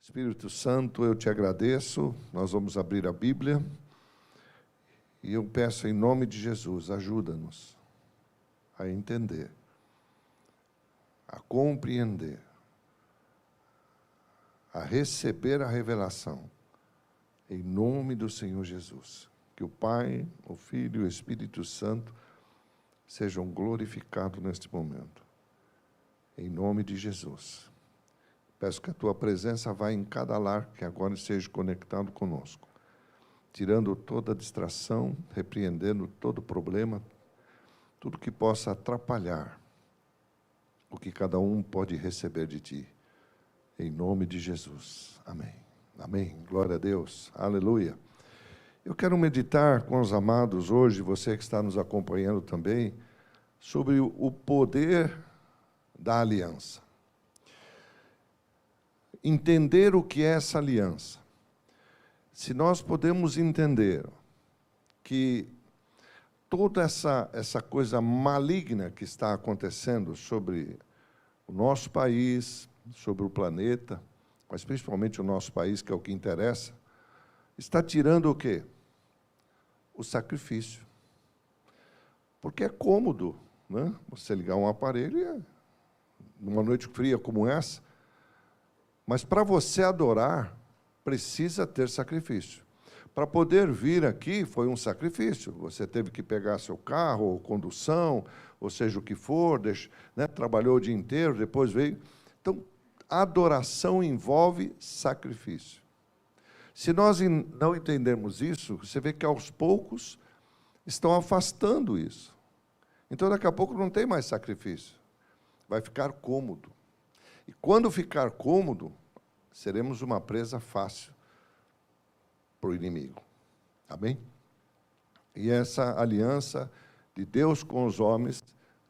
Espírito Santo, eu te agradeço. Nós vamos abrir a Bíblia e eu peço em nome de Jesus, ajuda-nos a entender, a compreender, a receber a revelação, em nome do Senhor Jesus. Que o Pai, o Filho e o Espírito Santo sejam glorificados neste momento, em nome de Jesus. Peço que a Tua presença vá em cada lar que agora esteja conectado conosco, tirando toda distração, repreendendo todo problema, tudo que possa atrapalhar o que cada um pode receber de Ti. Em nome de Jesus. Amém. Amém. Glória a Deus. Aleluia. Eu quero meditar com os amados hoje, você que está nos acompanhando também, sobre o poder da aliança. Entender o que é essa aliança. Se nós podemos entender que toda essa coisa maligna que está acontecendo sobre o nosso país, sobre o planeta, mas principalmente o nosso país, que é o que interessa, está tirando o quê? O sacrifício. Porque é cômodo, né? Você ligar um aparelho, numa noite fria como essa, mas para você adorar, precisa ter sacrifício. Para poder vir aqui, foi um sacrifício. Você teve que pegar seu carro, ou condução, ou seja o que for, trabalhou o dia inteiro, depois veio. Então, adoração envolve sacrifício. Se nós não entendermos isso, você vê que aos poucos estão afastando isso. Então, daqui a pouco não tem mais sacrifício. Vai ficar cômodo. E quando ficar cômodo, seremos uma presa fácil para o inimigo. Amém? E essa aliança de Deus com os homens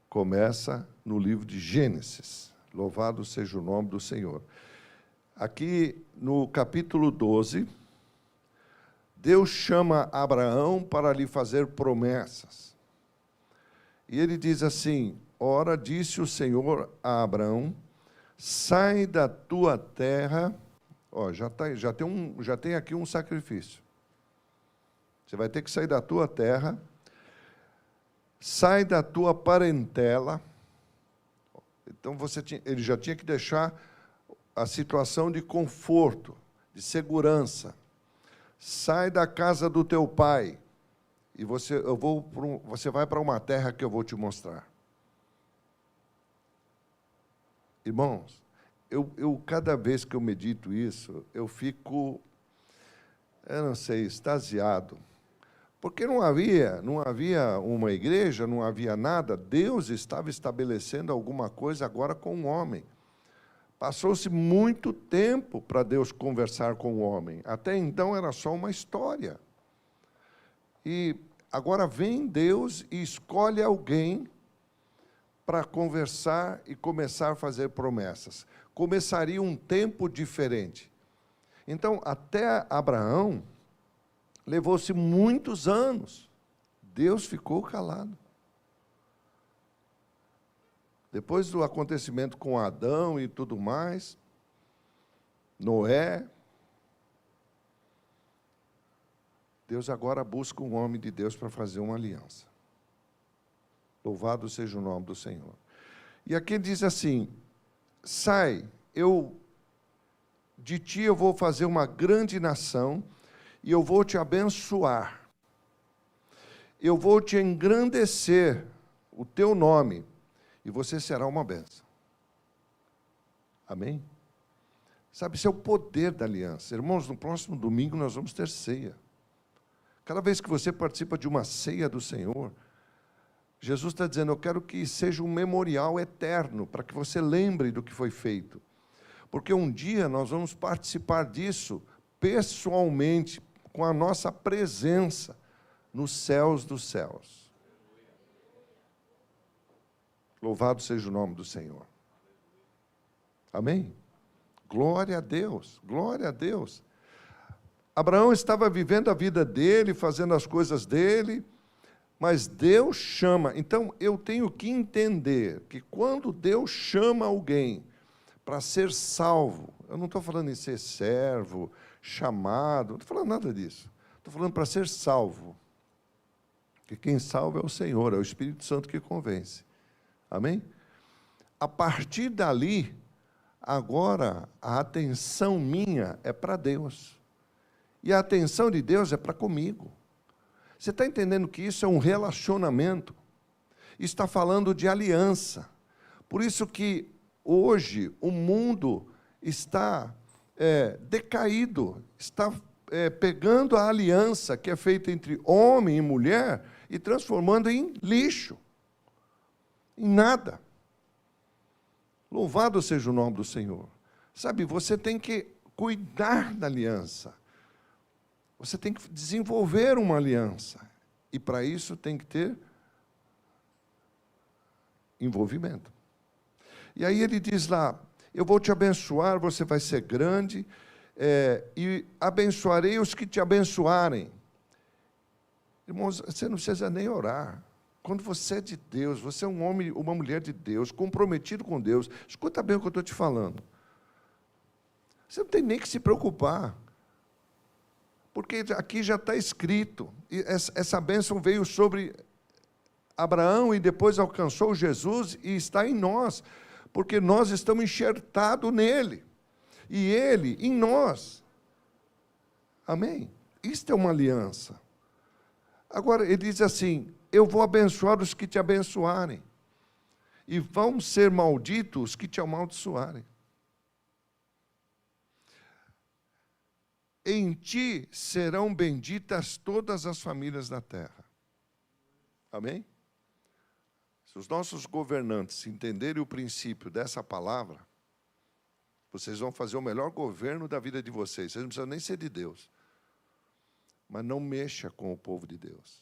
começa no livro de Gênesis. Louvado seja o nome do Senhor. Aqui no capítulo 12, Deus chama Abraão para lhe fazer promessas. E ele diz assim: ora, disse o Senhor a Abraão, sai da tua terra. Já tem aqui um sacrifício. Você vai ter que sair da tua terra, sai da tua parentela. Então ele já tinha que deixar a situação de conforto, de segurança. Sai da casa do teu pai e você vai para uma terra que eu vou te mostrar. Irmãos, eu cada vez que eu medito isso, eu fico, extasiado. Porque não havia uma igreja, não havia nada. Deus estava estabelecendo alguma coisa agora com o homem. Passou-se muito tempo para Deus conversar com o homem. Até então era só uma história. E agora vem Deus e escolhe alguém para conversar e começar a fazer promessas. Começaria um tempo diferente. Então, até Abraão, levou-se muitos anos. Deus ficou calado. Depois do acontecimento com Adão e tudo mais, Noé, Deus agora busca um homem de Deus para fazer uma aliança. Louvado seja o nome do Senhor. E aqui diz assim: sai, de ti eu vou fazer uma grande nação, e eu vou te abençoar. Eu vou te engrandecer o teu nome, e você será uma bênção. Amém? Sabe, isso é o poder da aliança. Irmãos, no próximo domingo nós vamos ter ceia. Cada vez que você participa de uma ceia do Senhor, Jesus está dizendo: eu quero que seja um memorial eterno, para que você lembre do que foi feito. Porque um dia nós vamos participar disso pessoalmente, com a nossa presença nos céus dos céus. Louvado seja o nome do Senhor. Amém? Glória a Deus, glória a Deus. Abraão estava vivendo a vida dele, fazendo as coisas dele, mas Deus chama. Então, eu tenho que entender que quando Deus chama alguém para ser salvo. Eu não estou falando em ser servo, chamado, não estou falando nada disso. Estou falando para ser salvo. Porque quem salva é o Senhor, é o Espírito Santo que convence. Amém? A partir dali, agora, a atenção minha é para Deus. E a atenção de Deus é para comigo. Você está entendendo que isso é um relacionamento? Está falando de aliança. Por isso que hoje o mundo está decaído, está pegando a aliança que é feita entre homem e mulher e transformando em lixo, em nada. Louvado seja o nome do Senhor. Sabe, você tem que cuidar da aliança. Você tem que desenvolver uma aliança. E para isso tem que ter envolvimento. E aí ele diz lá, eu vou te abençoar, você vai ser grande, e abençoarei os que te abençoarem. Irmãos, você não precisa nem orar. Quando você é de Deus, você é um homem, uma mulher de Deus, comprometido com Deus, escuta bem o que eu estou te falando. Você não tem nem que se preocupar. Porque aqui já está escrito, e essa bênção veio sobre Abraão e depois alcançou Jesus e está em nós, porque nós estamos enxertados nele, e ele em nós. Amém? Isto é uma aliança. Agora, ele diz assim, eu vou abençoar os que te abençoarem, e vão ser malditos os que te amaldiçoarem. Em ti serão benditas todas as famílias da terra. Amém? Se os nossos governantes entenderem o princípio dessa palavra, vocês vão fazer o melhor governo da vida de vocês. Vocês não precisam nem ser de Deus. Mas não mexa com o povo de Deus.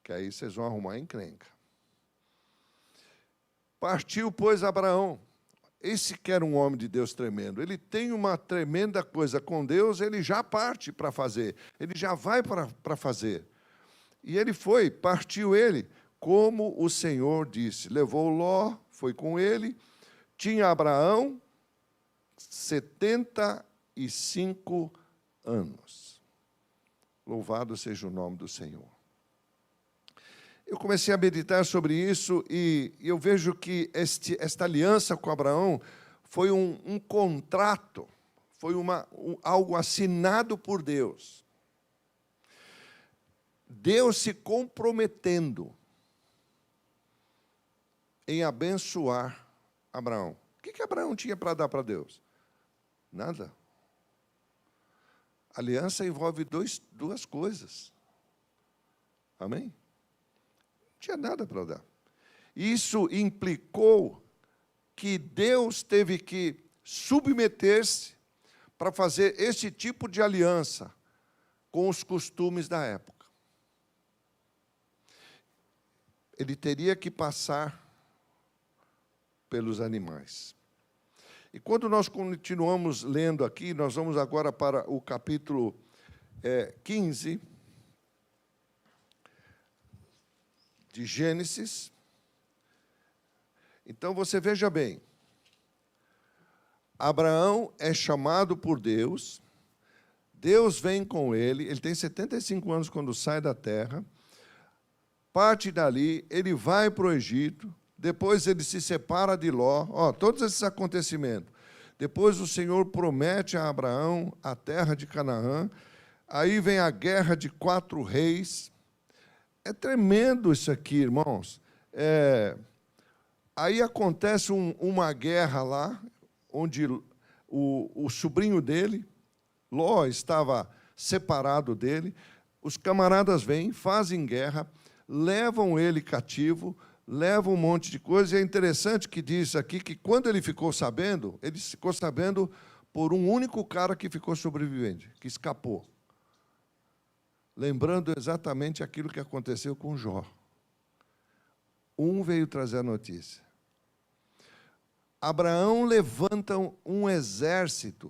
Que aí vocês vão arrumar encrenca. Partiu, pois, Abraão. Esse que era um homem de Deus tremendo, ele tem uma tremenda coisa com Deus, ele já parte para fazer, ele já vai para fazer. E ele foi, partiu ele, como o Senhor disse. Levou Ló, foi com ele, tinha Abraão 75 anos. Louvado seja o nome do Senhor. Eu comecei a meditar sobre isso e eu vejo que esta aliança com Abraão foi um contrato, foi algo assinado por Deus. Deus se comprometendo em abençoar Abraão. O que Abraão tinha para dar para Deus? Nada. Aliança envolve duas coisas. Amém? Não tinha nada para dar. Isso implicou que Deus teve que submeter-se para fazer esse tipo de aliança com os costumes da época. Ele teria que passar pelos animais. E quando nós continuamos lendo aqui, nós vamos agora para o capítulo 15 de Gênesis. Então, você veja bem, Abraão é chamado por Deus, Deus vem com ele tem 75 anos quando sai da terra, parte dali, ele vai para o Egito, depois ele se separa de Ló, todos esses acontecimentos. Depois o Senhor promete a Abraão a terra de Canaã, aí vem a guerra de 4 reis. É tremendo isso aqui, irmãos. Aí acontece uma guerra lá, onde o sobrinho dele, Ló, estava separado dele. Os camaradas vêm, fazem guerra, levam ele cativo, levam um monte de coisa. E é interessante que diz aqui que quando ele ficou sabendo por um único cara que ficou sobrevivente, que escapou. Lembrando exatamente aquilo que aconteceu com Jó. Um veio trazer a notícia. Abraão levanta um exército.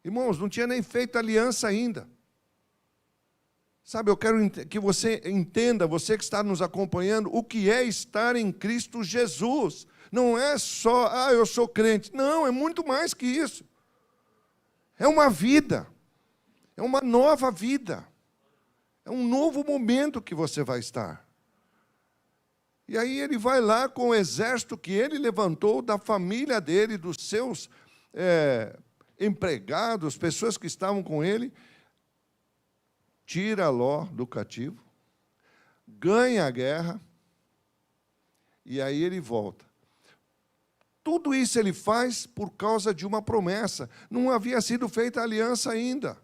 Irmãos, não tinha nem feito aliança ainda. Sabe, eu quero que você entenda, você que está nos acompanhando, o que é estar em Cristo Jesus. Não é só, eu sou crente. Não, é muito mais que isso. É uma vida. É uma nova vida. É um novo momento que você vai estar. E aí ele vai lá com o exército que ele levantou, da família dele, dos seus empregados, pessoas que estavam com ele, tira Ló do cativo, ganha a guerra, e aí ele volta. Tudo isso ele faz por causa de uma promessa. Não havia sido feita aliança ainda,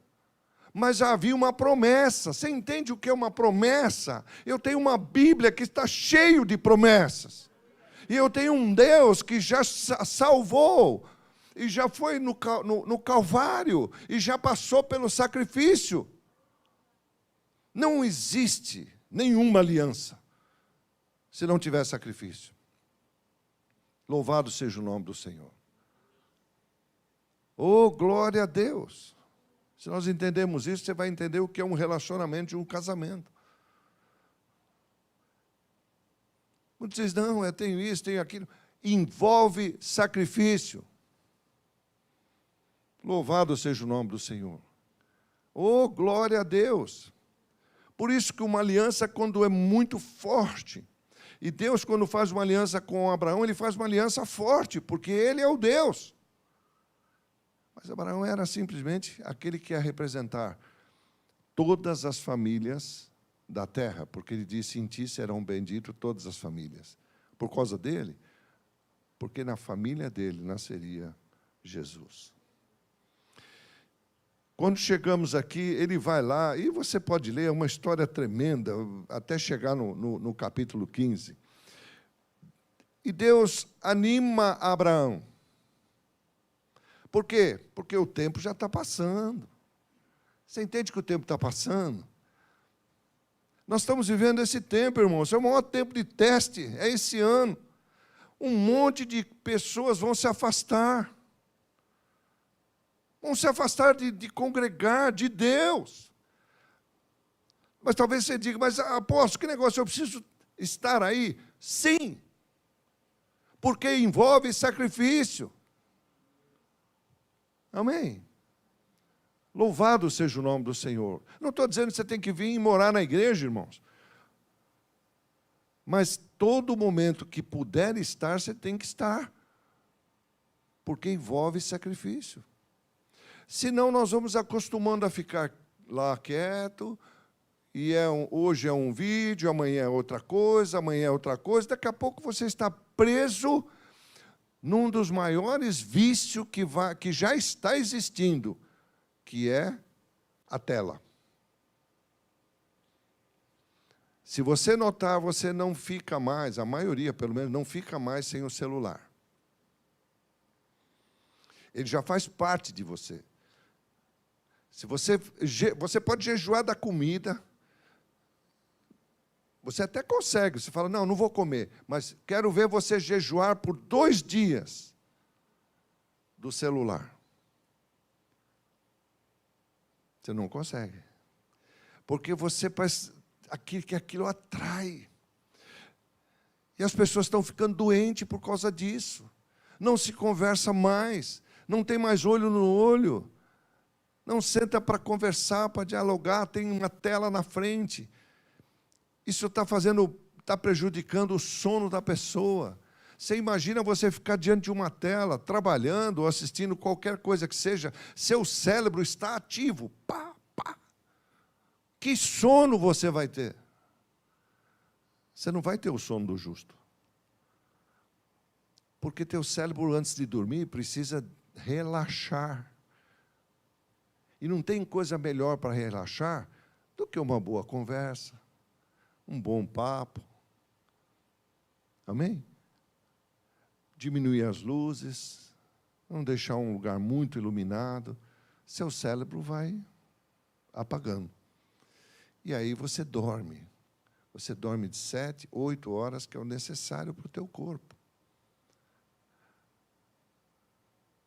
mas já havia uma promessa. Você entende o que é uma promessa? Eu tenho uma Bíblia que está cheio de promessas. E eu tenho um Deus que já salvou, e já foi no Calvário, e já passou pelo sacrifício. Não existe nenhuma aliança se não tiver sacrifício. Louvado seja o nome do Senhor. Oh, glória a Deus. Se nós entendemos isso, você vai entender o que é um relacionamento de um casamento. Muitos dizem, não, eu tenho isso, tenho aquilo. Envolve sacrifício. Louvado seja o nome do Senhor. Oh, glória a Deus. Por isso que uma aliança, quando é muito forte, e Deus, quando faz uma aliança com Abraão, ele faz uma aliança forte, porque ele é o Deus. Mas Abraão era simplesmente aquele que ia representar todas as famílias da terra, porque ele disse, em ti serão benditas todas as famílias. Por causa dele, porque na família dele nasceria Jesus. Quando chegamos aqui, ele vai lá, e você pode ler, é uma história tremenda, até chegar no capítulo 15. E Deus anima Abraão. Por quê? Porque o tempo já está passando. Você entende que o tempo está passando? Nós estamos vivendo esse tempo, irmãos, é o maior tempo de teste, é esse ano. Um monte de pessoas vão se afastar. Vão se afastar de congregar, de Deus. Mas talvez você diga, mas apóstolo, que negócio, eu preciso estar aí? Sim, porque envolve sacrifício. Amém? Louvado seja o nome do Senhor. Não estou dizendo que você tem que vir e morar na igreja, irmãos. Mas todo momento que puder estar, você tem que estar. Porque envolve sacrifício. Senão nós vamos acostumando a ficar lá quieto, e hoje é um vídeo, amanhã é outra coisa, daqui a pouco você está preso num dos maiores vícios que já está existindo, que é a tela. Se você notar, você não fica mais, a maioria pelo menos, não fica mais sem o celular. Ele já faz parte de você. Se você pode jejuar da comida, você até consegue, você fala, não vou comer, mas quero ver você jejuar por 2 dias do celular. Você não consegue. Porque você faz aquilo atrai. E as pessoas estão ficando doentes por causa disso. Não se conversa mais, não tem mais olho no olho. Não senta para conversar, para dialogar, tem uma tela na frente. Isso está prejudicando o sono da pessoa. Você imagina você ficar diante de uma tela, trabalhando ou assistindo qualquer coisa que seja, seu cérebro está ativo. Pá, pá. Que sono você vai ter? Você não vai ter o sono do justo. Porque teu cérebro, antes de dormir, precisa relaxar. E não tem coisa melhor para relaxar do que uma boa conversa, um bom papo. Amém? Diminuir as luzes, não deixar um lugar muito iluminado, seu cérebro vai apagando. E aí você dorme. Você dorme de 7, 8 horas, que é o necessário para o teu corpo.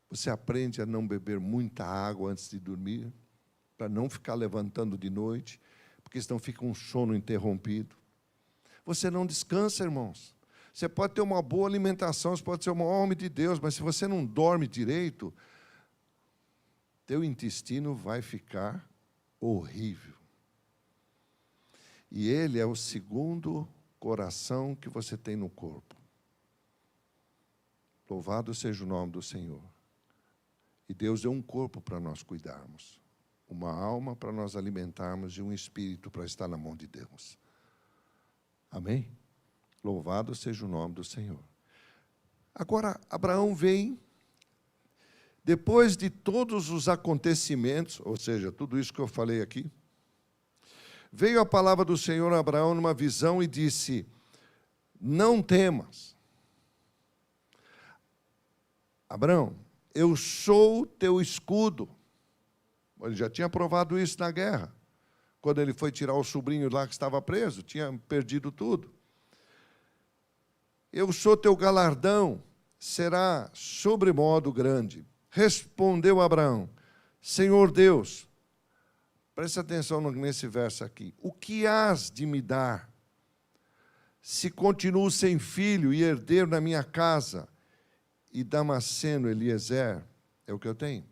Você aprende a não beber muita água antes de dormir, para não ficar levantando de noite, porque senão fica um sono interrompido. Você não descansa, irmãos. Você pode ter uma boa alimentação, você pode ser um homem de Deus, mas se você não dorme direito, teu intestino vai ficar horrível. E ele é o segundo coração que você tem no corpo. Louvado seja o nome do Senhor. E Deus deu um corpo para nós cuidarmos, uma alma para nós alimentarmos e um espírito para estar na mão de Deus. Amém? Louvado seja o nome do Senhor. Agora, Abraão vem, depois de todos os acontecimentos, ou seja, tudo isso que eu falei aqui, veio a palavra do Senhor a Abraão numa visão e disse: não temas. Abraão, eu sou teu escudo. Ele já tinha provado isso na guerra. Quando ele foi tirar o sobrinho lá que estava preso, tinha perdido tudo. Eu sou teu galardão, será sobremodo grande. Respondeu Abraão: Senhor Deus, preste atenção nesse verso aqui. O que hás de me dar, se continuo sem filho e herdeiro na minha casa, e Damasceno Eliezer é o que eu tenho?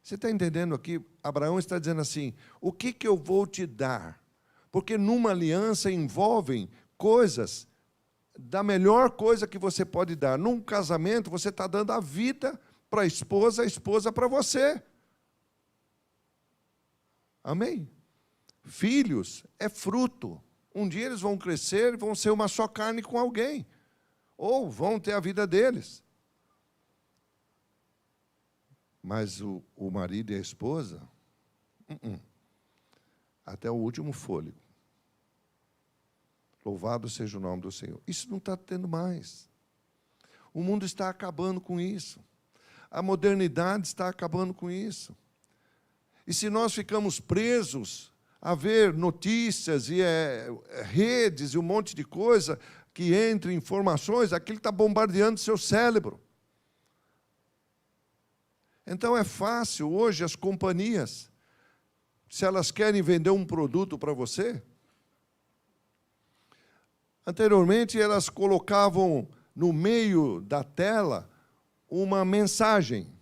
Você está entendendo aqui? Abraão está dizendo assim: o que eu vou te dar? Porque numa aliança envolvem coisas da melhor coisa que você pode dar. Num casamento, você está dando a vida para a esposa para você. Amém? Filhos é fruto. Um dia eles vão crescer e vão ser uma só carne com alguém. Ou vão ter a vida deles. Mas o marido e a esposa, até o último fôlego. Louvado seja o nome do Senhor. Isso não está tendo mais. O mundo está acabando com isso. A modernidade está acabando com isso. E se nós ficamos presos a ver notícias e redes e um monte de coisa que entra informações, aquilo está bombardeando seu cérebro. Então é fácil hoje as companhias, se elas querem vender um produto para você, anteriormente elas colocavam no meio da tela uma mensagem.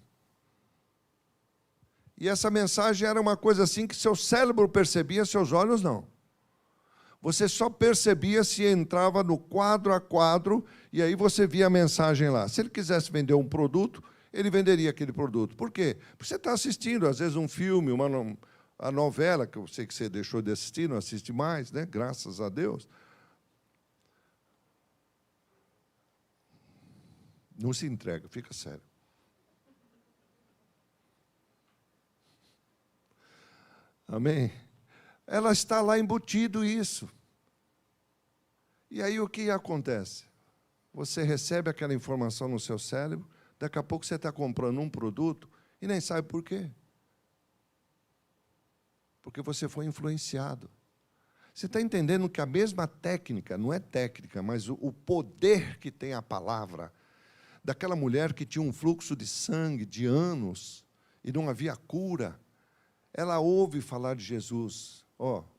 E essa mensagem era uma coisa assim que seu cérebro percebia, seus olhos não. Você só percebia se entrava no quadro a quadro, e aí você via a mensagem lá. Se ele quisesse vender um produto, ele venderia aquele produto. Por quê? Porque você está assistindo, às vezes, um filme, a novela, que eu sei que você deixou de assistir, não assiste mais, né? Graças a Deus. Não se entrega, fica sério. Amém? Ela está lá embutido isso. E aí o que acontece? Você recebe aquela informação no seu cérebro, daqui a pouco você está comprando um produto e nem sabe por quê. Porque você foi influenciado. Você está entendendo que a mesma técnica, não é técnica, mas o poder que tem a palavra, daquela mulher que tinha um fluxo de sangue de anos e não havia cura, ela ouve falar de Jesus.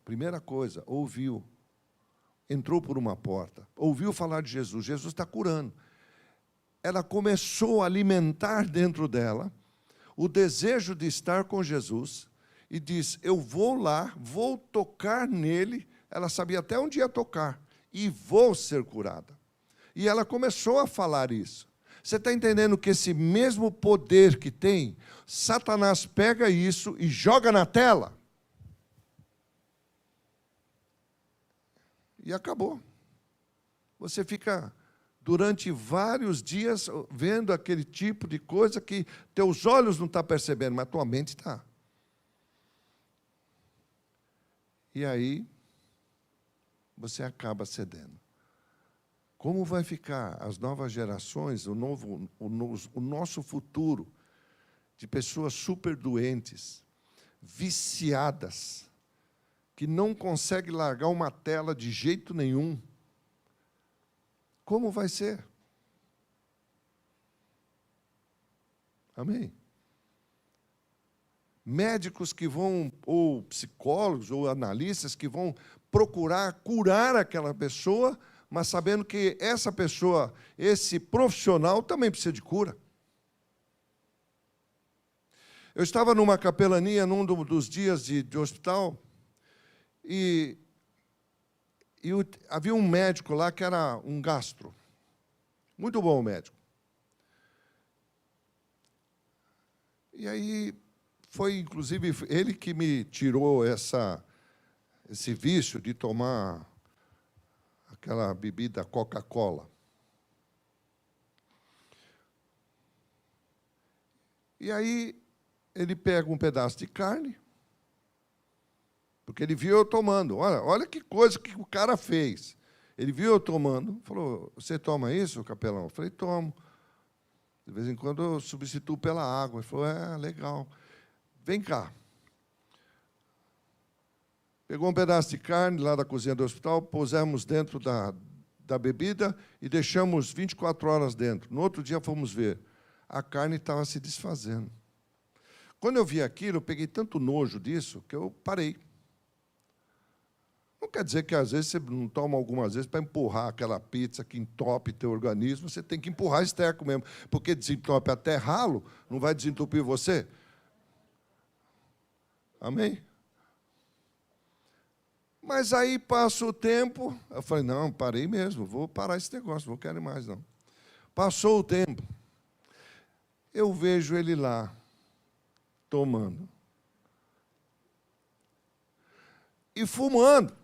Primeira coisa, ouviu. Entrou por uma porta, ouviu falar de Jesus. Jesus está curando. Ela começou a alimentar dentro dela o desejo de estar com Jesus e diz: eu vou lá, vou tocar nele. Ela sabia até onde ia tocar e vou ser curada. E ela começou a falar isso. Você está entendendo que esse mesmo poder que tem, Satanás pega isso e joga na tela? E acabou. Você fica durante vários dias vendo aquele tipo de coisa que teus olhos não estão percebendo, mas tua mente está. E aí, você acaba cedendo. Como vai ficar as novas gerações, o nosso futuro, de pessoas super doentes, viciadas, que não conseguem largar uma tela de jeito nenhum? Como vai ser? Amém? Médicos que vão, ou psicólogos, ou analistas que vão procurar curar aquela pessoa, mas sabendo que essa pessoa, esse profissional, também precisa de cura. Eu estava numa capelania, num dos dias de hospital, e havia um médico lá que era um gastro. Muito bom o médico. E aí, foi, inclusive, ele que me tirou esse vício de tomar aquela bebida Coca-Cola. E aí, ele pega um pedaço de carne, porque ele viu eu tomando. Olha que coisa que o cara fez. Ele viu eu tomando, falou, você toma isso, capelão? Eu falei, tomo. De vez em quando eu substituo pela água. Ele falou, legal. Vem cá. Pegou um pedaço de carne lá da cozinha do hospital, pusemos dentro da bebida e deixamos 24 horas dentro. No outro dia fomos ver. A carne estava se desfazendo. Quando eu vi aquilo, eu peguei tanto nojo disso que eu parei. Não quer dizer que, às vezes, você não toma algumas vezes para empurrar aquela pizza que entope teu organismo, você tem que empurrar esterco mesmo, porque desentope até ralo, não vai desentupir você? Amém? Mas aí passa o tempo, eu falei, não, parei mesmo, vou parar esse negócio, não quero mais, não. Passou o tempo, eu vejo ele lá, tomando. E fumando.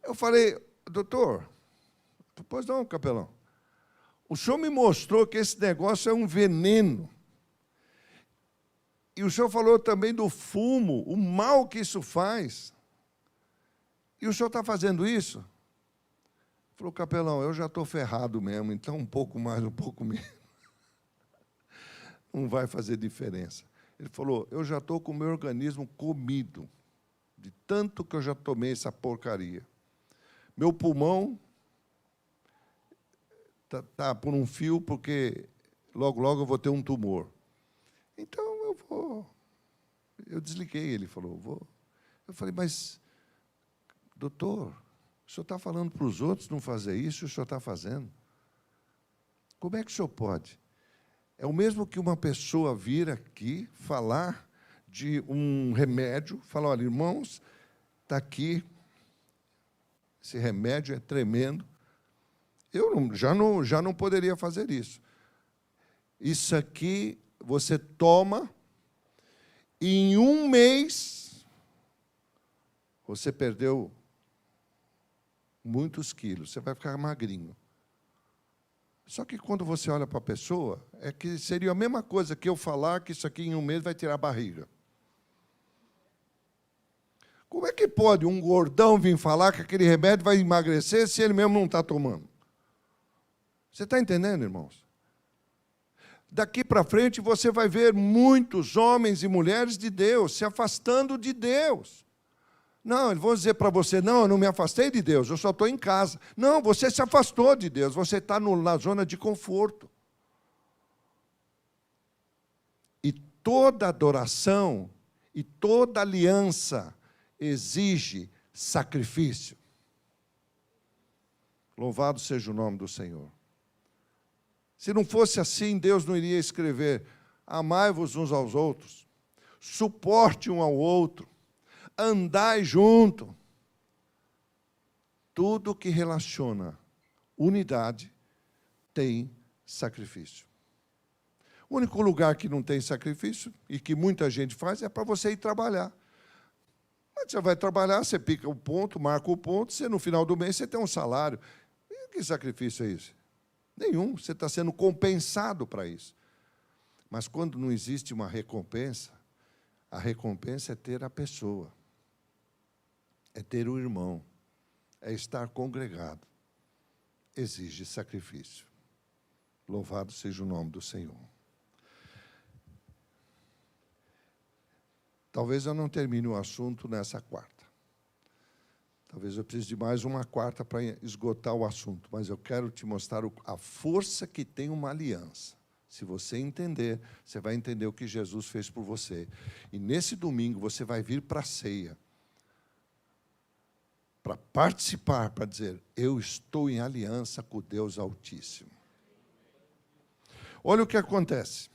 Eu falei, doutor, pois não, capelão, o senhor me mostrou que esse negócio é um veneno. E o senhor falou também do fumo, o mal que isso faz. E o senhor está fazendo isso? Ele falou, capelão, eu já estou ferrado mesmo, então um pouco mais, um pouco menos. Não vai fazer diferença. Ele falou, eu já estou com o meu organismo comido, de tanto que eu já tomei essa porcaria. Meu pulmão está por um fio, porque logo, logo eu vou ter um tumor. Então, eu vou... Eu desliguei, ele falou, vou... Eu falei, mas, doutor, o senhor está falando para os outros não fazer isso, e o senhor está fazendo? Como é que o senhor pode? É o mesmo que uma pessoa vir aqui falar de um remédio, falar, olha, irmãos, está aqui, esse remédio é tremendo. Eu já não poderia fazer isso. Isso aqui você toma, e em um mês você perdeu muitos quilos, você vai ficar magrinho. Só que quando você olha para a pessoa, é que seria a mesma coisa que eu falar que isso aqui em um mês vai tirar a barriga. Como é que pode um gordão vir falar que aquele remédio vai emagrecer se ele mesmo não está tomando? Você está entendendo, irmãos? Daqui para frente você vai ver muitos homens e mulheres de Deus se afastando de Deus. Não, eles vão dizer para você, não, eu não me afastei de Deus, eu só estou em casa. Não, você se afastou de Deus, você está na zona de conforto. E toda adoração e toda aliança exige sacrifício. Louvado seja o nome do Senhor. Se não fosse assim, Deus não iria escrever, amai-vos uns aos outros, suporte um ao outro, andai junto. Tudo que relaciona unidade tem sacrifício. O único lugar que não tem sacrifício, e que muita gente faz, é para você ir trabalhar. Mas você vai trabalhar, você pica o ponto, marca o ponto, você, no final do mês você tem um salário. E que sacrifício é esse? Nenhum, você está sendo compensado para isso. Mas quando não existe uma recompensa, a recompensa é ter a pessoa, é ter o irmão, é estar congregado. Exige sacrifício. Louvado seja o nome do Senhor. Talvez eu não termine o assunto nessa quarta. Talvez eu precise de mais uma quarta para esgotar o assunto, mas eu quero te mostrar a força que tem uma aliança. Se você entender, você vai entender o que Jesus fez por você. E nesse domingo você vai vir para a ceia, para participar, para dizer, eu estou em aliança com o Deus Altíssimo. Olha o que acontece.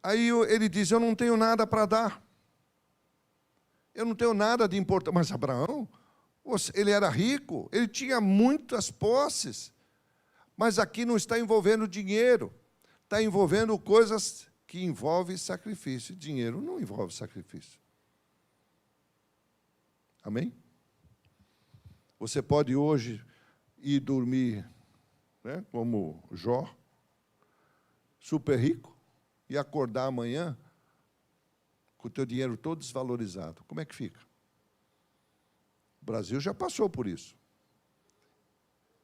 Aí ele diz, eu não tenho nada para dar. Eu não tenho nada de importante. Mas Abraão, ele era rico, ele tinha muitas posses. Mas aqui não está envolvendo dinheiro. Está envolvendo coisas que envolvem sacrifício. Dinheiro não envolve sacrifício. Amém? Você pode hoje ir dormir, né, como Jó, super rico, e acordar amanhã com o teu dinheiro todo desvalorizado. Como é que fica? O Brasil já passou por isso.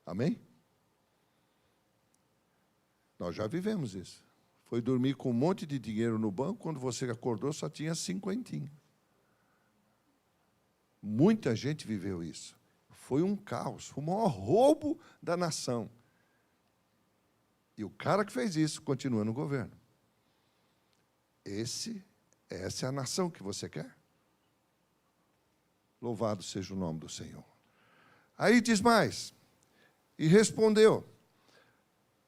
Amém? Nós já vivemos isso. Foi dormir com um monte de dinheiro no banco, quando você acordou só tinha 50. Muita gente viveu isso. Foi um caos, foi o maior roubo da nação. E o cara que fez isso continua no governo. Essa é a nação que você quer? Louvado seja o nome do Senhor. Aí diz mais, e respondeu,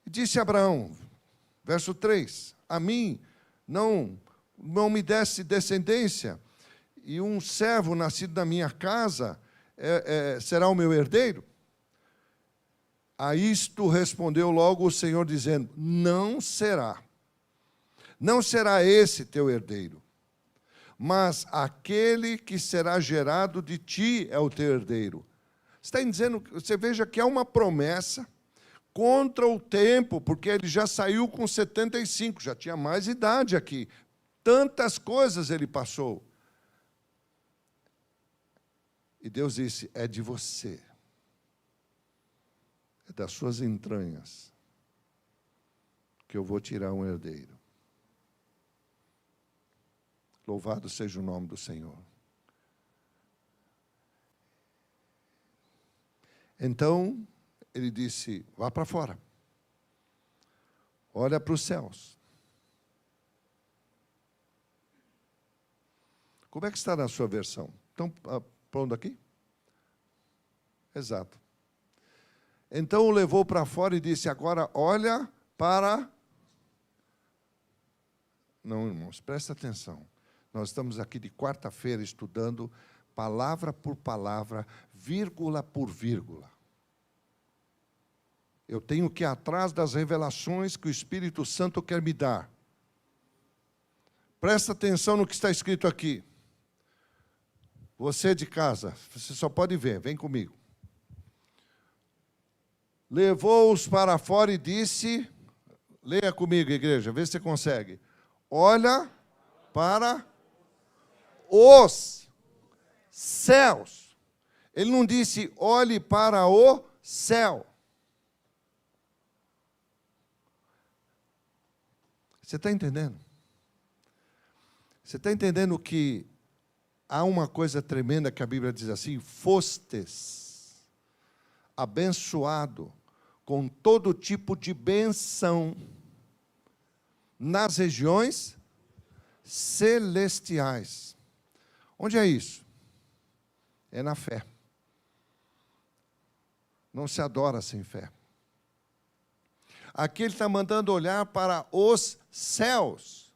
e disse Abraão, verso 3, a mim não me desse descendência, e um servo nascido na minha casa será o meu herdeiro? A isto respondeu logo o Senhor, dizendo, não será. Não será esse teu herdeiro, mas aquele que será gerado de ti é o teu herdeiro. Está dizendo, você veja que há uma promessa contra o tempo, porque ele já saiu com 75, já tinha mais idade aqui. Tantas coisas ele passou. E Deus disse, é de você, é das suas entranhas, que eu vou tirar um herdeiro. Louvado seja o nome do Senhor. Então, ele disse, vá para fora. Olha para os céus. Como é que está na sua versão? Estão pondo aqui? Exato. Então o levou para fora e disse, agora olha para... Não, irmãos, presta atenção. Nós estamos aqui de quarta-feira estudando palavra por palavra, vírgula por vírgula. Eu tenho que ir atrás das revelações que o Espírito Santo quer me dar. Presta atenção no que está escrito aqui. Você de casa, você só pode ver, vem comigo. Levou-os para fora e disse, leia comigo, igreja, vê se você consegue. Olha para os céus. Ele não disse, olhe para o céu. Você está entendendo? Você está entendendo que há uma coisa tremenda que a Bíblia diz assim, fostes abençoado com todo tipo de benção nas regiões celestiais. Onde é isso? É na fé. Não se adora sem fé. Aqui ele está mandando olhar para os céus.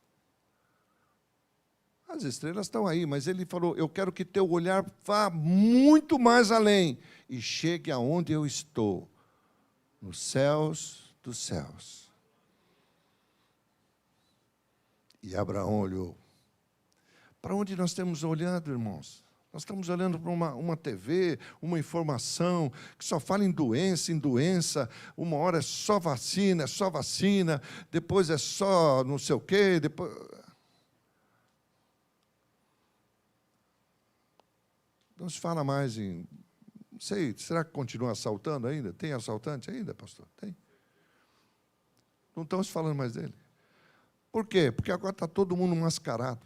As estrelas estão aí, mas ele falou, eu quero que teu olhar vá muito mais além e chegue aonde eu estou, nos céus dos céus. E Abraão olhou. Para onde nós estamos olhando, irmãos? Nós estamos olhando para uma TV, uma informação que só fala em doença, uma hora é só vacina, depois é só não sei o quê, depois... Não se fala mais em... Não sei, será que continua assaltando ainda? Tem assaltante ainda, pastor? Tem. Não estão se falando mais dele. Por quê? Porque agora está todo mundo mascarado.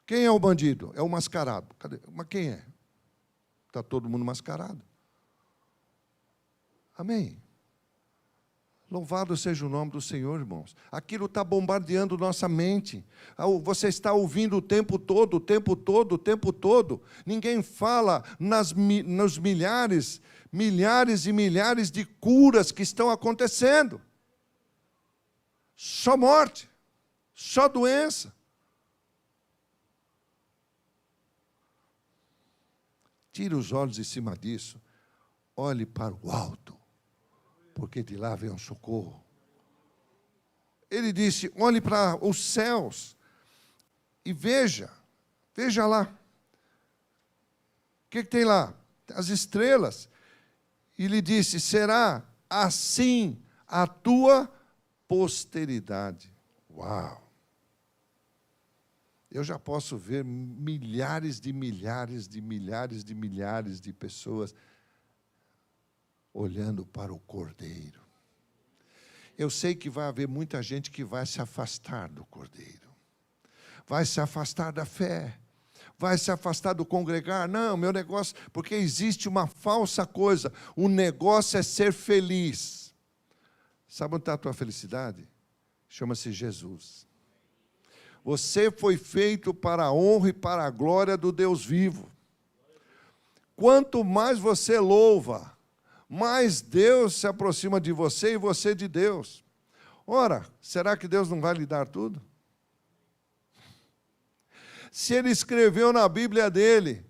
Quem é o bandido? É o mascarado. Cadê? Mas quem é? Está todo mundo mascarado. Amém? Louvado seja o nome do Senhor, irmãos. Aquilo está bombardeando nossa mente. Você está ouvindo o tempo todo, o tempo todo, o tempo todo. Ninguém fala nos milhares e milhares de curas que estão acontecendo. Só morte, só doença. Tire os olhos de cima disso. Olhe para o alto, porque de lá vem um socorro. Ele disse, olhe para os céus e veja lá. O que tem lá? As estrelas. E lhe disse, será assim a tua posteridade. Uau! Eu já posso ver milhares de pessoas olhando para o Cordeiro. Eu sei que vai haver muita gente que vai se afastar do Cordeiro. Vai se afastar da fé. Vai se afastar do congregar. Não, meu negócio... Porque existe uma falsa coisa. O negócio é ser feliz. Sabe onde está a tua felicidade? Chama-se Jesus. Você foi feito para a honra e para a glória do Deus vivo. Quanto mais você louva, mais Deus se aproxima de você e você de Deus. Ora, será que Deus não vai lhe dar tudo? Se Ele escreveu na Bíblia dele,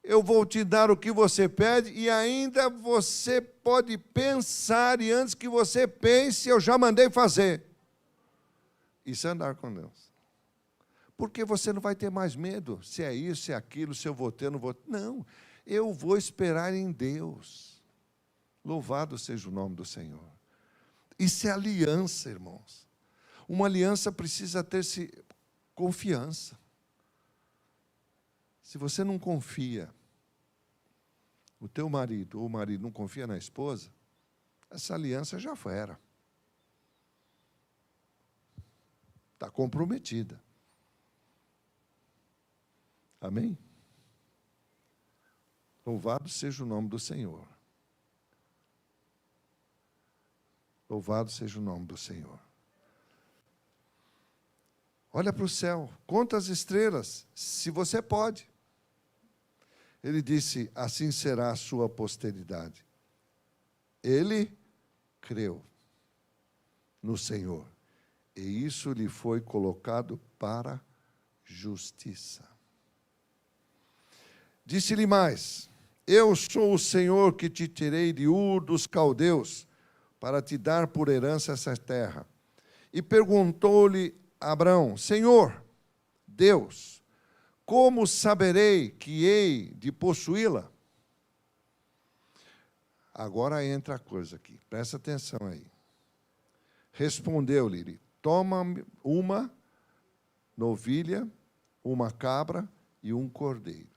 eu vou te dar o que você pede, e ainda você pode pensar, e antes que você pense, eu já mandei fazer. Isso é andar com Deus. Porque você não vai ter mais medo, se é isso, se é aquilo, se eu vou ter, não vou ter. Não, eu vou esperar em Deus. Louvado seja o nome do Senhor. Isso é aliança, irmãos. Uma aliança precisa ter confiança. Se você não confia, o teu marido ou o marido não confia na esposa, essa aliança já era. Está comprometida. Amém? Louvado seja o nome do Senhor. Louvado seja o nome do Senhor. Olha para o céu, conta as estrelas, se você pode. Ele disse, assim será a sua posteridade. Ele creu no Senhor, e isso lhe foi colocado para justiça. Disse-lhe mais, eu sou o Senhor que te tirei de Ur dos Caldeus, para te dar por herança essa terra. E perguntou-lhe Abrão, Senhor, Deus, como saberei que hei de possuí-la? Agora entra a coisa aqui, presta atenção aí. Respondeu-lhe, toma uma novilha, uma cabra e um cordeiro.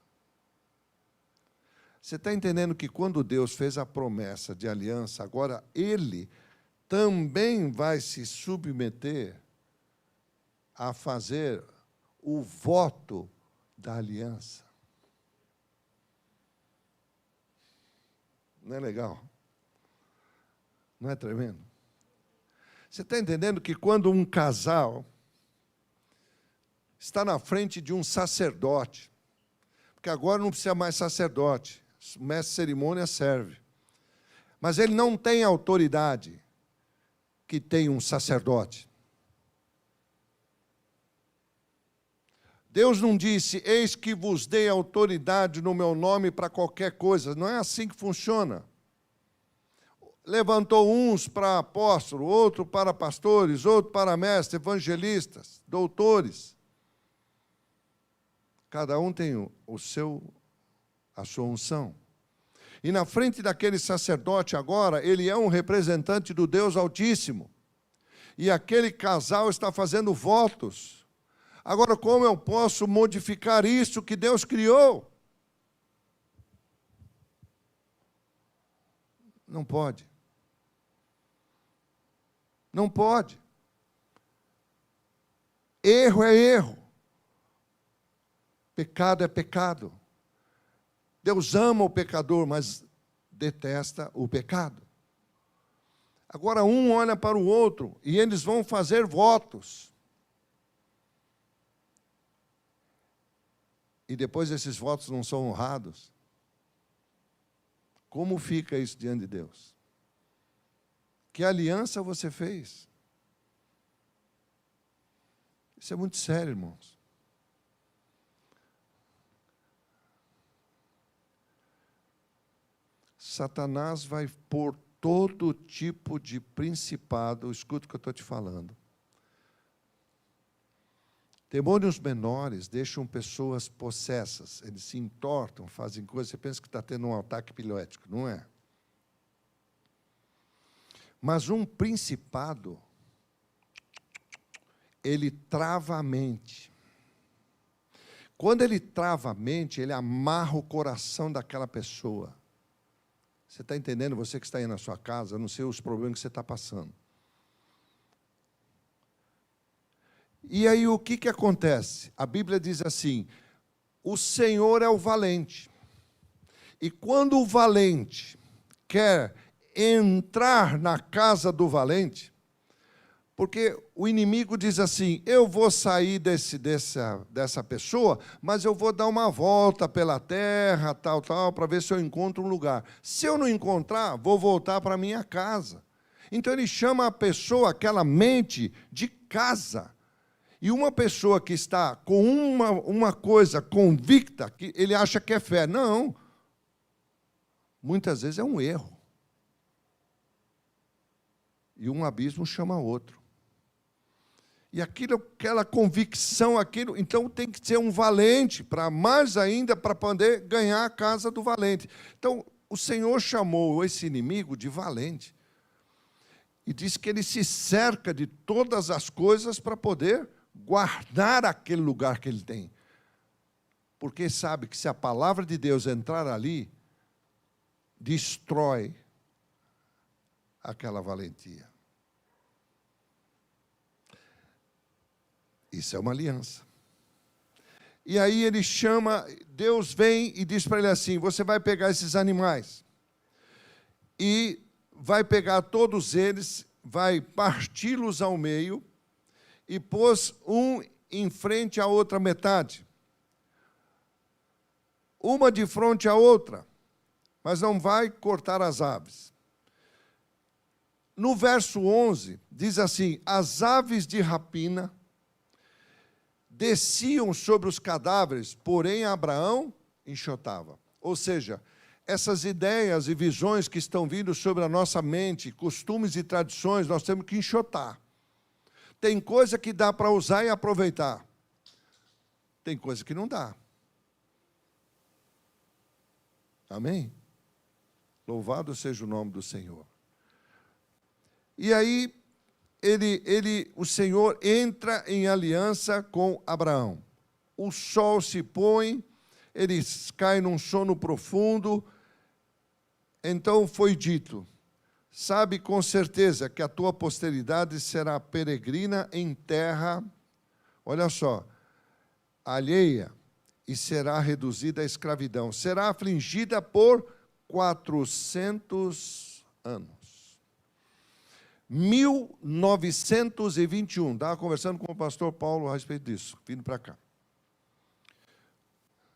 Você está entendendo que quando Deus fez a promessa de aliança, agora Ele também vai se submeter a fazer o voto da aliança. Não é legal? Não é tremendo? Você está entendendo que quando um casal está na frente de um sacerdote, porque agora não precisa mais sacerdote, o mestre de cerimônia serve, mas ele não tem a autoridade que tem um sacerdote. Deus não disse, eis que vos dei autoridade no meu nome para qualquer coisa. Não é assim que funciona. Levantou uns para apóstolos, outro para pastores, outro para mestres, evangelistas, doutores. Cada um tem a sua unção. E na frente daquele sacerdote agora, ele é um representante do Deus Altíssimo. E aquele casal está fazendo votos. Agora, como eu posso modificar isso que Deus criou? Não pode. Não pode. Erro é erro. Pecado é pecado. Deus ama o pecador, mas detesta o pecado. Agora um olha para o outro e eles vão fazer votos. E depois esses votos não são honrados. Como fica isso diante de Deus? Que aliança você fez? Isso é muito sério, irmãos. Satanás vai pôr todo tipo de principado, escuta o que eu estou te falando. Demônios menores deixam pessoas possessas, eles se entortam, fazem coisas, você pensa que está tendo um ataque epilético, não é? Mas um principado, ele trava a mente. Quando ele trava a mente, ele amarra o coração daquela pessoa. Você está entendendo? Você que está aí na sua casa, eu não sei os problemas que você está passando. E aí o que acontece? A Bíblia diz assim, o Senhor é o valente. E quando o valente quer entrar na casa do valente, porque o inimigo diz assim, eu vou sair dessa pessoa, mas eu vou dar uma volta pela terra, tal, para ver se eu encontro um lugar. Se eu não encontrar, vou voltar para a minha casa. Então ele chama a pessoa, aquela mente, de casa. E uma pessoa que está com uma coisa convicta, que ele acha que é fé. Não. Muitas vezes é um erro. E um abismo chama outro. E aquela convicção, então tem que ser um valente, para mais ainda, para poder ganhar a casa do valente. Então, o Senhor chamou esse inimigo de valente. E diz que ele se cerca de todas as coisas para poder guardar aquele lugar que ele tem. Porque sabe que se a palavra de Deus entrar ali, destrói aquela valentia. Isso é uma aliança. E aí ele chama, Deus vem e diz para ele assim, você vai pegar esses animais e vai pegar todos eles, vai parti-los ao meio e pôs um em frente à outra metade. Uma de frente à outra, mas não vai cortar as aves. No verso 11, diz assim, as aves de rapina desciam sobre os cadáveres, porém Abraão enxotava. Ou seja, essas ideias e visões que estão vindo sobre a nossa mente, costumes e tradições, nós temos que enxotar. Tem coisa que dá para usar e aproveitar. Tem coisa que não dá. Amém? Louvado seja o nome do Senhor. E aí, o Senhor entra em aliança com Abraão. O sol se põe, eles caem num sono profundo. Então foi dito, sabe com certeza que a tua posteridade será peregrina em terra, olha só, alheia, e será reduzida à escravidão. Será afligida por 400 anos. 1921, estava conversando com o pastor Paulo a respeito disso, vindo para cá.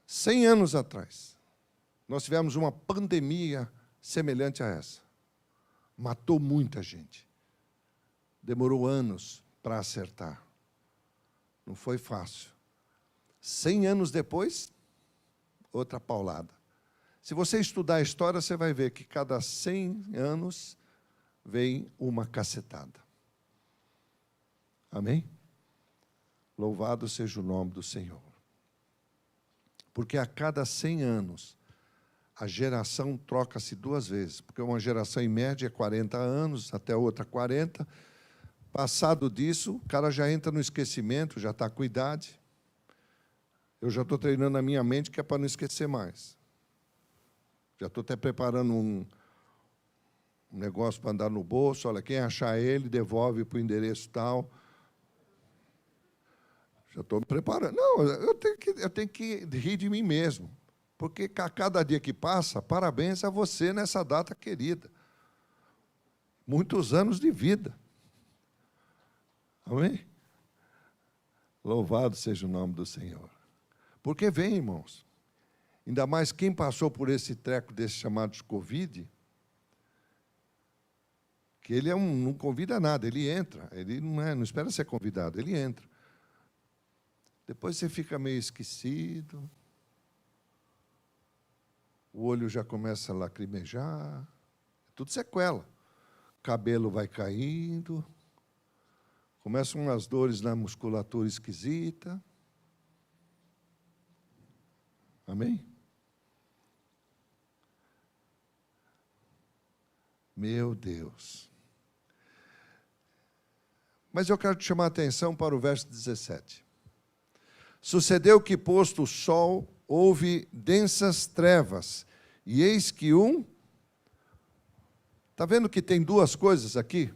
100 anos atrás, nós tivemos uma pandemia semelhante a essa. Matou muita gente. Demorou anos para acertar. Não foi fácil. 100 anos depois, outra paulada. Se você estudar a história, você vai ver que cada 100 anos vem uma cacetada. Amém? Louvado seja o nome do Senhor. Porque a cada 100 anos, a geração troca-se 2 vezes. Porque uma geração, em média, é 40 anos, até outra 40. Passado disso, o cara já entra no esquecimento, já está com idade. Eu já estou treinando a minha mente, que é para não esquecer mais. Já estou até preparando um negócio para andar no bolso. Olha, quem achar ele, devolve para o endereço tal. Já estou me preparando. Não, eu tenho que rir de mim mesmo. Porque a cada dia que passa, parabéns a você nessa data querida. muitos anos de vida. Amém? Louvado seja o nome do Senhor. Porque vem, irmãos. Ainda mais quem passou por esse treco desse chamado de Covid, que ele não convida nada, ele entra. Ele não espera ser convidado, ele entra. Depois você fica meio esquecido. O olho já começa a lacrimejar. Tudo sequela. O cabelo vai caindo. Começam umas dores na musculatura esquisita. Amém? Meu Deus. Mas eu quero te chamar a atenção para o verso 17. Sucedeu que, posto o sol, houve densas trevas, e eis que está vendo que tem duas coisas aqui?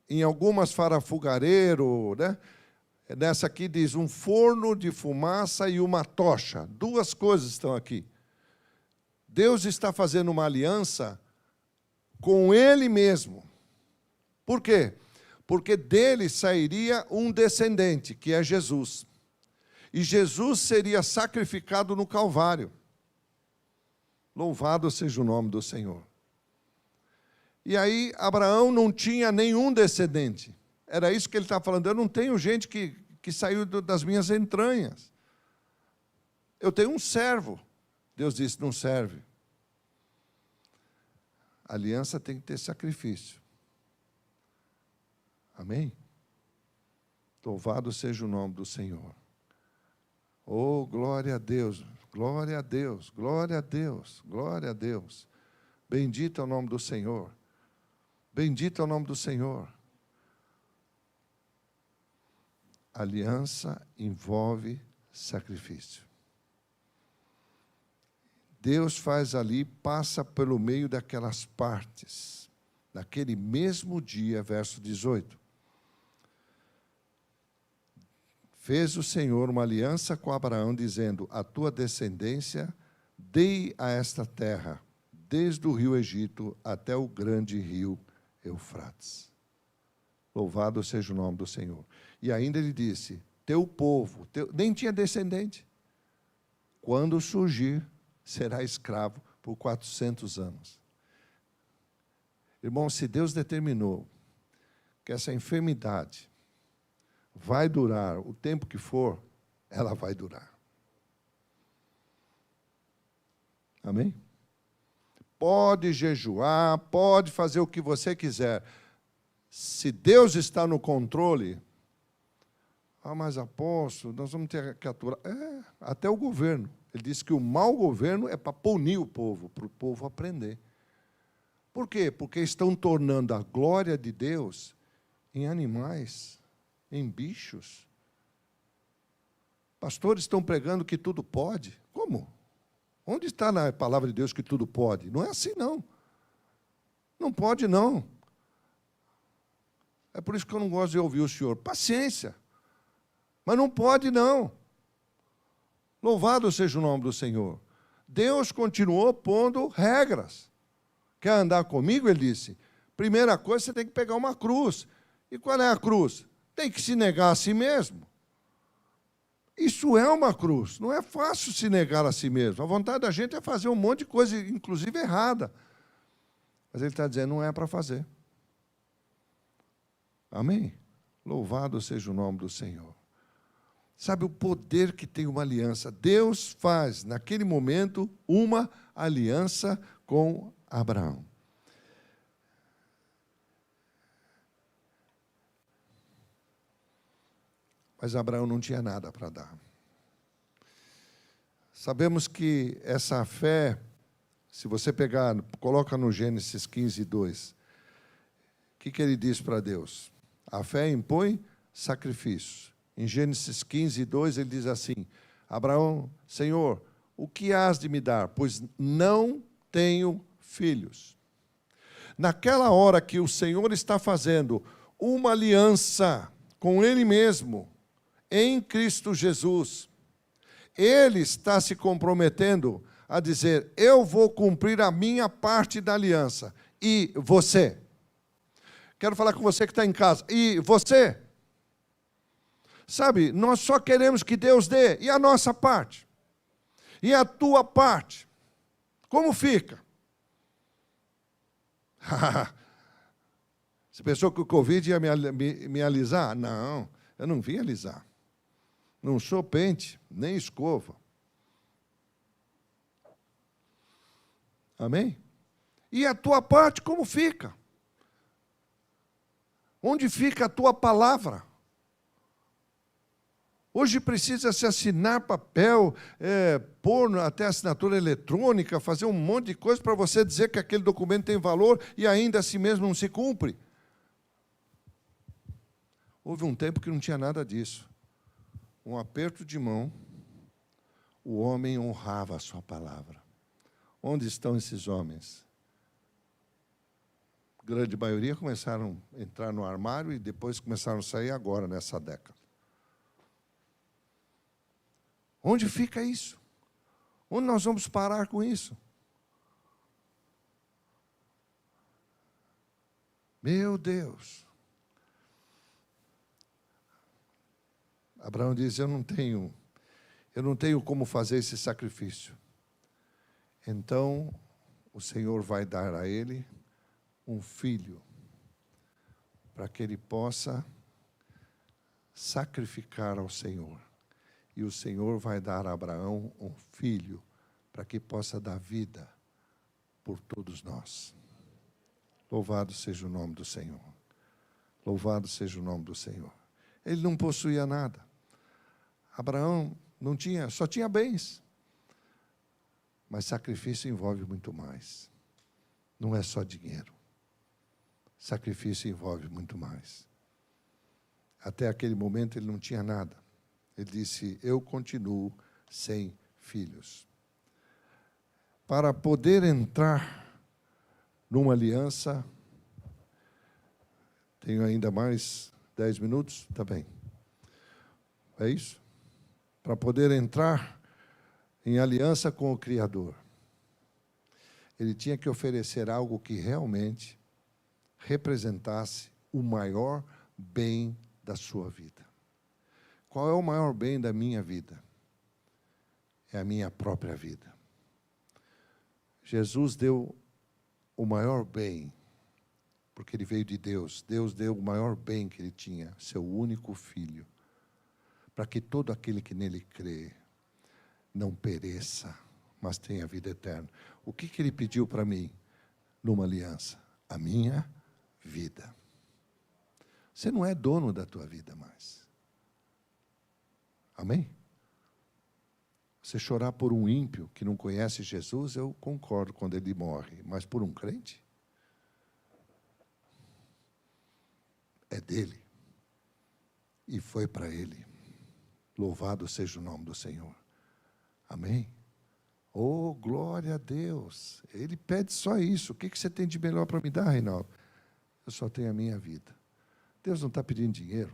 Em algumas fala fogareiro, né? Nessa aqui diz um forno de fumaça e uma tocha. Duas coisas estão aqui. Deus está fazendo uma aliança com Ele mesmo. Por quê? Porque dele sairia um descendente, que é Jesus. E Jesus seria sacrificado no Calvário. Louvado seja o nome do Senhor. E aí, Abraão não tinha nenhum descendente. Era isso que ele estava falando. Eu não tenho gente que saiu das minhas entranhas. Eu tenho um servo. Deus disse, não serve. A aliança tem que ter sacrifício. Amém? Louvado seja o nome do Senhor. Oh, glória a Deus, glória a Deus, glória a Deus, glória a Deus. Bendito é o nome do Senhor. Bendito é o nome do Senhor. Aliança envolve sacrifício. Deus faz ali, passa pelo meio daquelas partes. Naquele mesmo dia, verso 18. Fez o Senhor uma aliança com Abraão, dizendo, a tua descendência dei a esta terra, desde o rio Egito até o grande rio Eufrates. Louvado seja o nome do Senhor. E ainda ele disse, teu povo, nem tinha descendente. Quando surgir, será escravo por 400 anos. Irmão, se Deus determinou que essa enfermidade vai durar o tempo que for, ela vai durar. Amém? Pode jejuar, pode fazer o que você quiser. Se Deus está no controle, mas apóstolo, nós vamos ter que aturar. Até o governo. Ele disse que o mau governo é para punir o povo, para o povo aprender. Por quê? Porque estão tornando a glória de Deus em animais, em bichos. Pastores estão pregando que tudo pode. Como? Onde está na palavra de Deus que tudo pode? Não é assim, não. Não pode, não. É por isso que eu não gosto de ouvir o senhor. Paciência. Mas não pode, não. Louvado seja o nome do Senhor. Deus continuou pondo regras. Quer andar comigo? Ele disse. Primeira coisa, você tem que pegar uma cruz. E qual é a cruz? Tem que se negar a si mesmo. Isso é uma cruz. Não é fácil se negar a si mesmo. A vontade da gente é fazer um monte de coisa, inclusive errada. Mas ele está dizendo, não é para fazer. Amém? Louvado seja o nome do Senhor. Sabe o poder que tem uma aliança? Deus faz, naquele momento, uma aliança com Abraão. Mas Abraão não tinha nada para dar. Sabemos que essa fé, se você pegar, coloca no Gênesis 15, 2, o que ele diz para Deus? A fé impõe sacrifício. Em Gênesis 15, 2, ele diz assim, Abraão, Senhor, o que hás de me dar? Pois não tenho filhos. Naquela hora que o Senhor está fazendo uma aliança com Ele mesmo, em Cristo Jesus, Ele está se comprometendo a dizer: eu vou cumprir a minha parte da aliança. E você? Quero falar com você que está em casa. E você? Sabe, nós só queremos que Deus dê. E a nossa parte? E a tua parte? Como fica? Você pensou que o Covid ia me alisar? Não, eu não vim alisar. Não sou pente, nem escova. Amém? E a tua parte como fica? Onde fica a tua palavra? Hoje precisa se assinar papel, pôr até assinatura eletrônica, fazer um monte de coisa para você dizer que aquele documento tem valor e ainda assim mesmo não se cumpre. Houve um tempo que não tinha nada disso. Um aperto de mão, o homem honrava a sua palavra. Onde estão esses homens? A grande maioria começaram a entrar no armário e depois começaram a sair agora, nessa década. Onde fica isso? Onde nós vamos parar com isso? Meu Deus! Abraão diz: eu não tenho como fazer esse sacrifício. Então, o Senhor vai dar a ele um filho, para que ele possa sacrificar ao Senhor. E o Senhor vai dar a Abraão um filho, para que possa dar vida por todos nós. Louvado seja o nome do Senhor. Louvado seja o nome do Senhor. Ele não possuía nada. Abraão não tinha, só tinha bens. Mas sacrifício envolve muito mais. Não é só dinheiro. Sacrifício envolve muito mais. Até aquele momento ele não tinha nada. Ele disse: eu continuo sem filhos. Para poder entrar numa aliança, tenho ainda mais 10 minutos? Tá bem. É isso? Para poder entrar em aliança com o Criador, ele tinha que oferecer algo que realmente representasse o maior bem da sua vida. Qual é o maior bem da minha vida? É a minha própria vida. Jesus deu o maior bem, porque ele veio de Deus. Deus deu o maior bem que ele tinha, seu único filho, para que todo aquele que nele crê não pereça, mas tenha vida eterna. O que ele pediu para mim numa aliança? A minha vida. Você não é dono da tua vida mais. Amém? Você chorar por um ímpio que não conhece Jesus, eu concordo quando ele morre, mas por um crente? É dele. E foi para ele. Louvado seja o nome do Senhor. Amém? Oh, glória a Deus. Ele pede só isso. O que você tem de melhor para me dar, Reinaldo? Eu só tenho a minha vida. Deus não está pedindo dinheiro.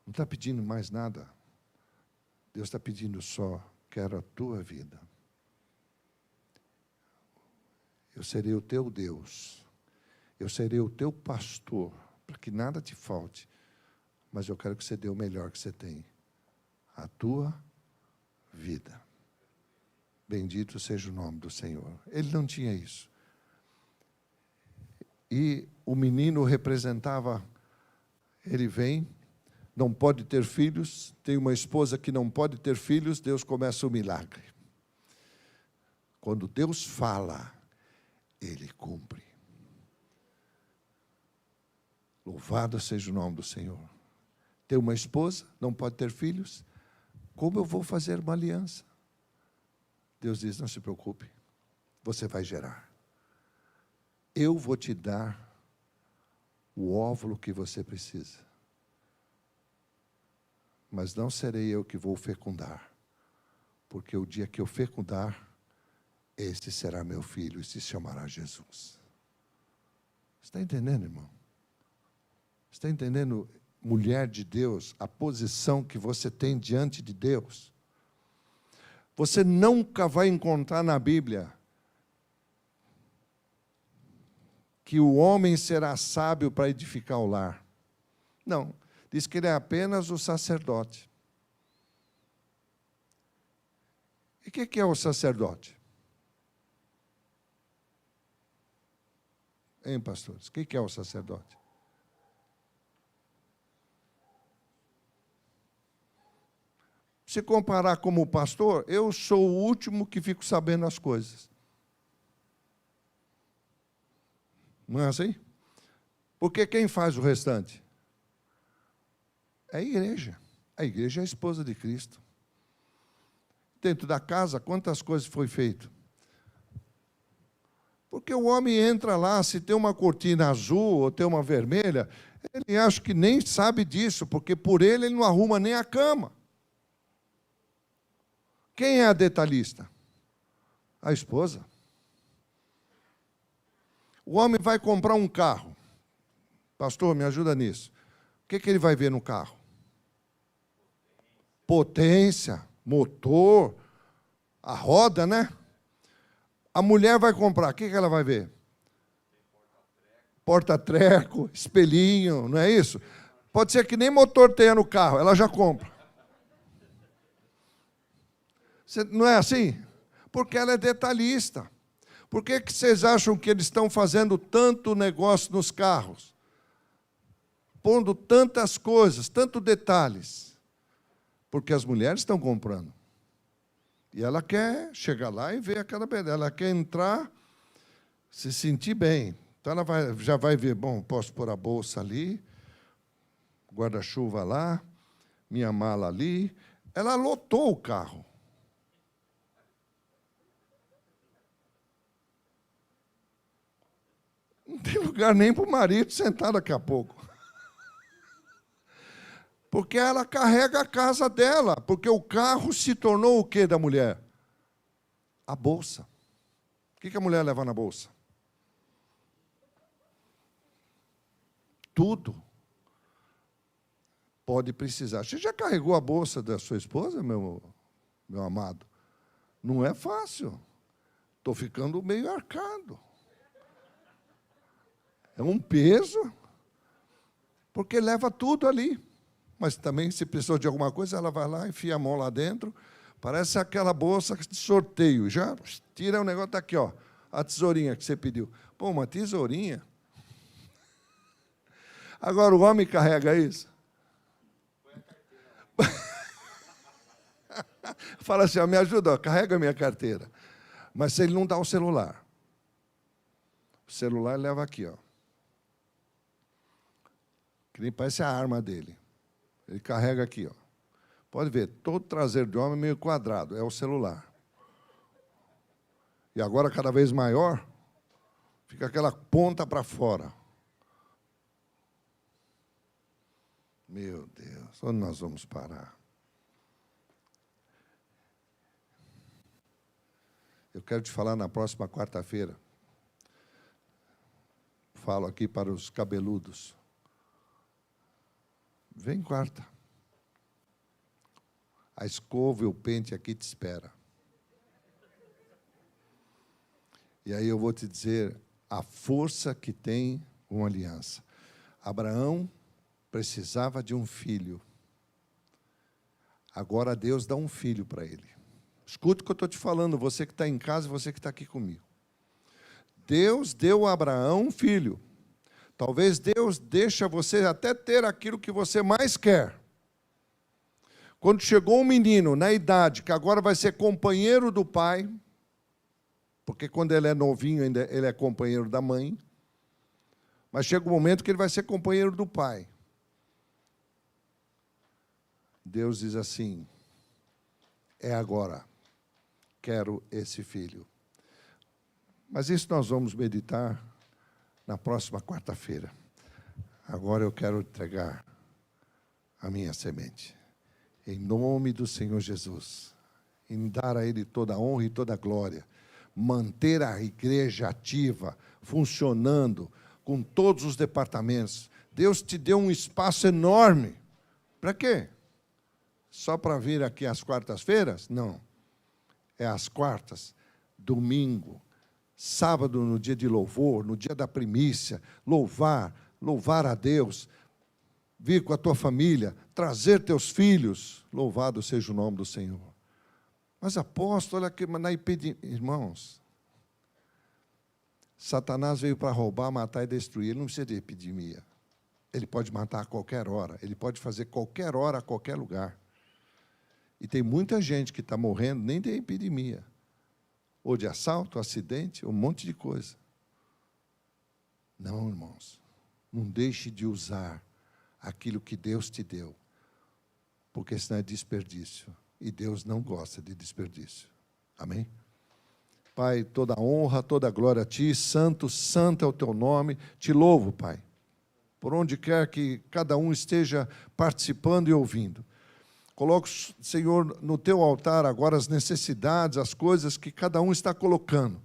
Não está pedindo mais nada. Deus está pedindo só: quero a tua vida. Eu serei o teu Deus. Eu serei o teu pastor, para que nada te falte. Mas eu quero que você dê o melhor que você tem. A tua vida. Bendito seja o nome do Senhor. Ele não tinha isso. E o menino representava, ele vem, não pode ter filhos, tem uma esposa que não pode ter filhos, Deus começa o milagre. Quando Deus fala, Ele cumpre. Louvado seja o nome do Senhor. Tem uma esposa, não pode ter filhos, como eu vou fazer uma aliança? Deus diz: não se preocupe, você vai gerar. Eu vou te dar o óvulo que você precisa. Mas não serei eu que vou fecundar, porque o dia que eu fecundar, este será meu filho e se chamará Jesus. Está entendendo, irmão? Está entendendo, mulher de Deus, a posição que você tem diante de Deus? Você nunca vai encontrar na Bíblia que o homem será sábio para edificar o lar. Não, diz que ele é apenas o sacerdote. E o que é o sacerdote? Hein, pastores? O que é o sacerdote? Se comparar como pastor, eu sou o último que fico sabendo as coisas. Não é assim? Porque quem faz o restante? É a igreja. A igreja é a esposa de Cristo. Dentro da casa, quantas coisas foi feito? Porque o homem entra lá, se tem uma cortina azul ou tem uma vermelha, ele acha que nem sabe disso, porque por ele não arruma nem a cama. Quem é a detalhista? A esposa. O homem vai comprar um carro. Pastor, me ajuda nisso. O que ele vai ver no carro? Potência, motor, a roda, né? A mulher vai comprar, o que ela vai ver? Porta-treco, espelhinho, não é isso? Pode ser que nem motor tenha no carro, ela já compra. Não é assim? Porque ela é detalhista. Por que vocês acham que eles estão fazendo tanto negócio nos carros? Pondo tantas coisas, tantos detalhes. Porque as mulheres estão comprando. E ela quer chegar lá e ver aquela beleza. Ela quer entrar, se sentir bem. Então ela já vai ver, bom, posso pôr a bolsa ali, guarda-chuva lá, minha mala ali. Ela lotou o carro. Não tem lugar nem para o marido sentar daqui a pouco. Porque ela carrega a casa dela, porque o carro se tornou o quê da mulher? A bolsa. O que a mulher leva na bolsa? Tudo. Pode precisar. Você já carregou a bolsa da sua esposa, meu amado? Não é fácil. Estou ficando meio arcado. É um peso, porque leva tudo ali. Mas também, se precisou de alguma coisa, ela vai lá, enfia a mão lá dentro, parece aquela bolsa de sorteio, já tira o negócio, está aqui, ó, a tesourinha que você pediu. Pô, uma tesourinha? Agora o homem carrega isso? Fala assim, ó, me ajuda, ó, carrega a minha carteira. Mas se ele não dá o celular leva aqui, ó. Que nem parece a arma dele. Ele carrega aqui, ó. Pode ver, todo traseiro de homem é meio quadrado, é o celular. E agora, cada vez maior, fica aquela ponta para fora. Meu Deus, onde nós vamos parar? Eu quero te falar na próxima quarta-feira. Falo aqui para os cabeludos. Vem quarta. A escova e o pente aqui te espera. E aí eu vou te dizer a força que tem uma aliança. Abraão precisava de um filho. Agora Deus dá um filho para ele. Escuta o que eu estou te falando, você que está em casa e você que está aqui comigo. Deus deu a Abraão um filho. Talvez Deus deixe você até ter aquilo que você mais quer. Quando chegou um menino na idade que agora vai ser companheiro do pai, porque quando ele é novinho ainda ele é companheiro da mãe, mas chega um momento que ele vai ser companheiro do pai. Deus diz assim, é agora, quero esse filho. Mas isso nós vamos meditar na próxima quarta-feira. Agora eu quero entregar a minha semente. Em nome do Senhor Jesus. Em dar a Ele toda a honra e toda a glória. Manter a igreja ativa, funcionando, com todos os departamentos. Deus te deu um espaço enorme. Para quê? Só para vir aqui às quartas-feiras? Não. é às quartas, domingo, sábado no dia de louvor, no dia da primícia, louvar a Deus, vir com a tua família, trazer teus filhos, louvado seja o nome do Senhor. Mas apóstolo, olha que na epidemia, irmãos, Satanás veio para roubar, matar e destruir, ele não precisa de epidemia. Ele pode matar a qualquer hora, ele pode fazer qualquer hora, a qualquer lugar. E tem muita gente que está morrendo, nem de epidemia, ou de assalto, acidente, um monte de coisa. Não, irmãos, não deixe de usar aquilo que Deus te deu, porque senão é desperdício, e Deus não gosta de desperdício. Amém? Pai, toda honra, toda glória a Ti, santo, santo é o Teu nome, te louvo, Pai, por onde quer que cada um esteja participando e ouvindo. Coloco, Senhor, no Teu altar agora as necessidades, as coisas que cada um está colocando,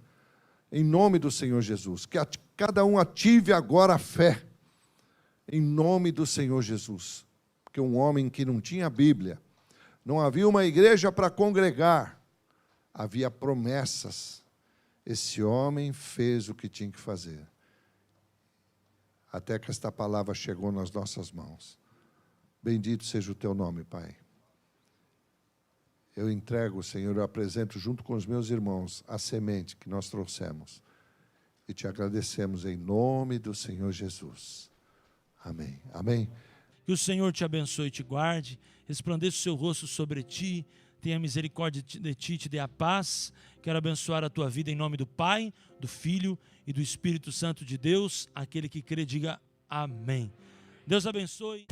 em nome do Senhor Jesus, que cada um ative agora a fé, em nome do Senhor Jesus, porque um homem que não tinha Bíblia, não havia uma igreja para congregar, havia promessas, esse homem fez o que tinha que fazer, até que esta palavra chegou nas nossas mãos. Bendito seja o Teu nome, Pai. Eu entrego, Senhor, eu apresento junto com os meus irmãos a semente que nós trouxemos, e Te agradecemos em nome do Senhor Jesus. Amém. Amém. Que o Senhor te abençoe e te guarde, resplandeça o seu rosto sobre ti, tenha misericórdia de ti e te dê a paz. Quero abençoar a tua vida em nome do Pai, do Filho e do Espírito Santo de Deus. Aquele que crê, diga amém. Deus abençoe.